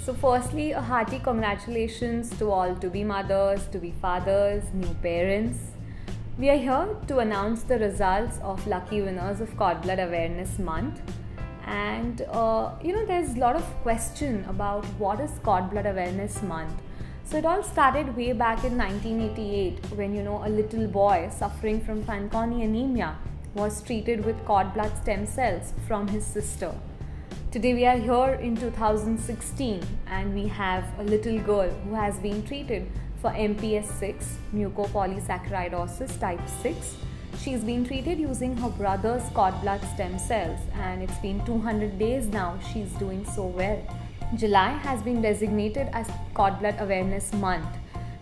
So firstly, a hearty congratulations to all to-be mothers, to-be fathers, new parents. We are here to announce the results of lucky winners of Cord Blood Awareness Month. And there's a lot of question about what is Cord Blood Awareness Month. So it all started way back in 1988 when a little boy suffering from Fanconi anemia was treated with cord blood stem cells from his sister. Today we are here in 2016 and we have a little girl who has been treated for MPS 6, mucopolysaccharidosis type 6. She's been treated using her brother's cord blood stem cells and it's been 200 days now. She's doing so well. July has been designated as Cord Blood Awareness Month,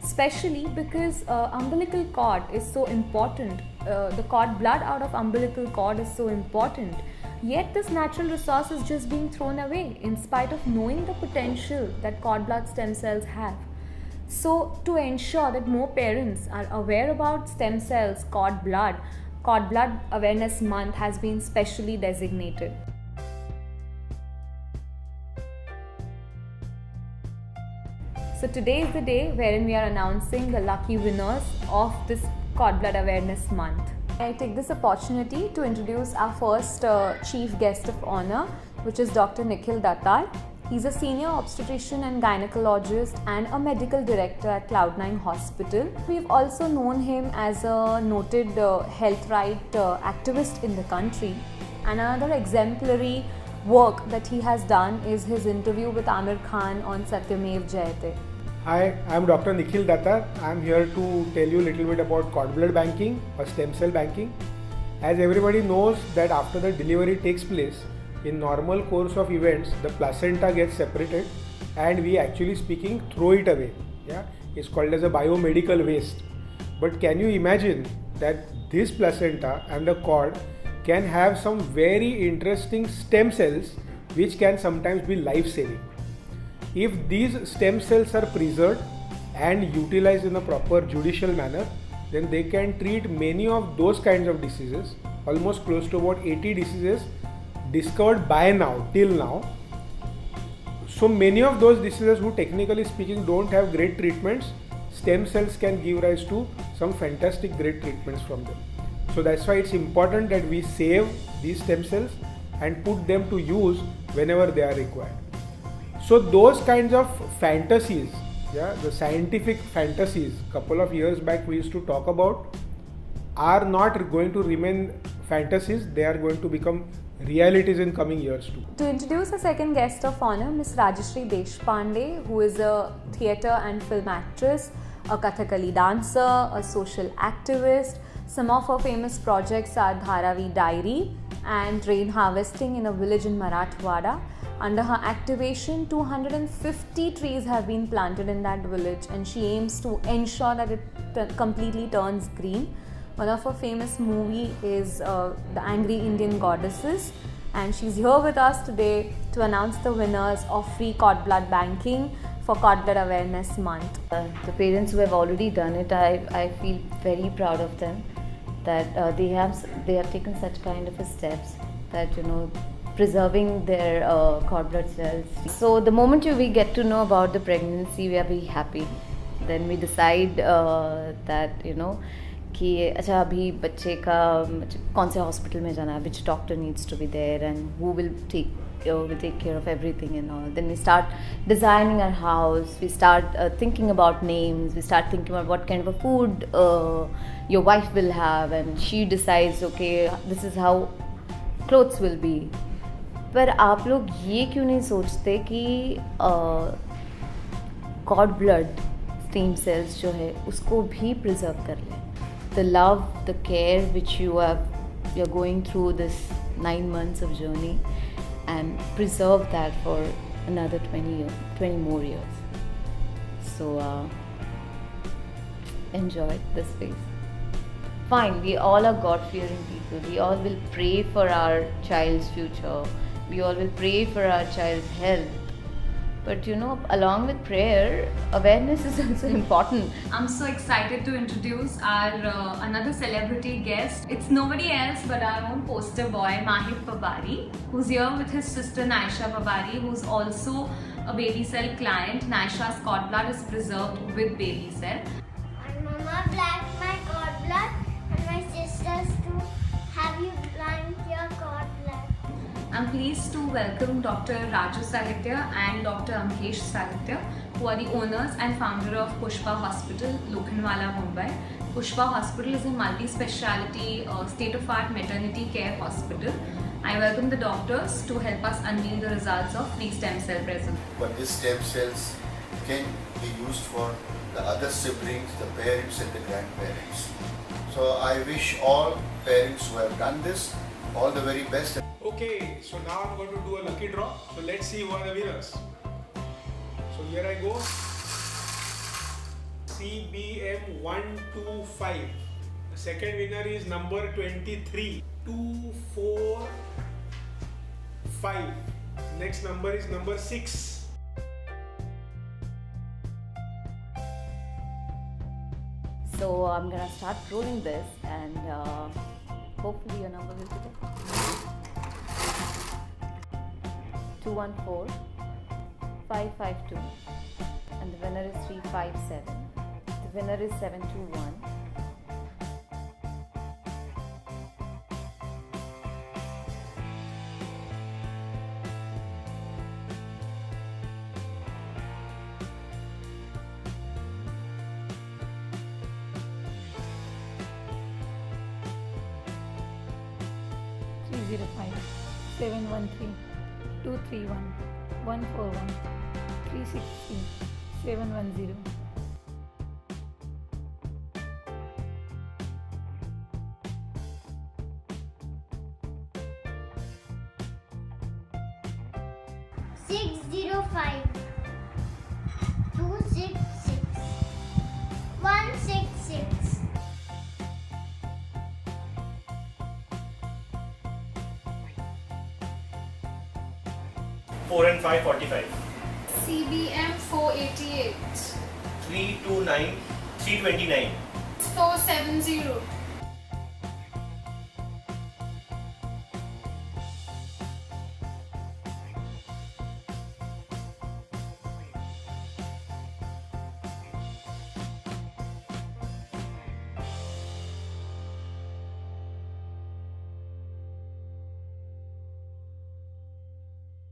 especially because umbilical cord is so important. The cord blood out of umbilical cord is so important. Yet this natural resource is just being thrown away in spite of knowing the potential that cord blood stem cells have. So to ensure that more parents are aware about stem cells, cord blood Awareness Month has been specially designated. So today is the day wherein we are announcing the lucky winners of this Cord Blood Awareness Month. I take this opportunity to introduce our first chief guest of honor, which is Dr. Nikhil Dattar. He's a senior obstetrician and gynecologist and a medical director at Cloud9 Hospital. We've also known him as a noted health right activist in the country. And another exemplary work that he has done is his interview with Amir Khan on Satyamev Jayate. Hi, I'm Dr. Nikhil Dattar. I'm here to tell you a little bit about cord blood banking or stem cell banking. As everybody knows that after the delivery takes place, in normal course of events, the placenta gets separated and we actually speaking throw it away. Yeah, it's called as a biomedical waste. But can you imagine that this placenta and the cord can have some very interesting stem cells which can sometimes be life-saving. If these stem cells are preserved and utilized in a proper judicial manner, then they can treat many of those kinds of diseases, almost close to about 80 diseases discovered by now, till now. So many of those diseases who technically speaking don't have great treatments, stem cells can give rise to some fantastic great treatments from them. So that's why it's important that we save these stem cells and put them to use whenever they are required. So those kinds of fantasies, the scientific fantasies couple of years back we used to talk about are not going to remain fantasies, they are going to become realities in coming years too. To introduce a second guest of honor, Ms. Rajashri Deshpande, who is a theatre and film actress, a Kathakali dancer, a social activist. Some of her famous projects are Dharavi Diary and rain harvesting in a village in Marathwada. Under her activation, 250 trees have been planted in that village and she aims to ensure that it completely turns green. One of her famous movie is The Angry Indian Goddesses, and she's here with us today to announce the winners of free cord blood banking for Cord Blood Awareness Month. The parents who have already done it, I feel very proud of them that they have taken such kind of steps that preserving their cord blood cells. So the moment we get to know about the pregnancy, we are very happy. Then we decide that कि अच्छा अभी बच्चे का कौन से hospital में जाना है, which doctor needs to be there and who will take care of everything and all. Then we start designing our house, we start thinking about names, we start thinking about what kind of a food your wife will have, and she decides okay this is how clothes will be. पर आप लोग ये क्यों नहीं सोचते कि cord blood stem cells जो है उसको भी preserve कर लें. The love, the care which you're going through this 9 months of journey, and preserve that for another 20 more years. So enjoy this phase. Fine, we all are God-fearing people. We all will pray for our child's future. We all will pray for our child's health. But you know, along with prayer, awareness is also important. I'm so excited to introduce our another celebrity guest. It's nobody else but our own poster boy Mahip Pabari, who's here with his sister Naisha Pabari, who's also a Baby Cell client. Naisha's cord blood is preserved with Baby Cell. And Mama black my cord blood and my sisters too. Have you blank your cord blood? I'm pleased to welcome Dr. Raju Sahitya and Dr. Amkesh Sahitya, who are the owners and founder of Pushpa Hospital, Lokhandwala, Mumbai. Pushpa Hospital is a multi-speciality, state-of-art maternity care hospital. I welcome the doctors to help us unveil the results of free stem cell preservation. But these stem cells can be used for the other siblings, the parents and the grandparents. So I wish all parents who have done this all the very best. Okay, so now I'm going to do a lucky draw. So let's see who are the winners. So here I go. CBM 125. The second winner is number 23. 245. Next number is number 6. So I'm gonna start rolling this, and hopefully your number will be there. 214 552, and the winner is 357. The winner is 721. Three 713 231 141 360 710. Six 266 166. 4 and 5, 45. CBM 488 329, 329. 470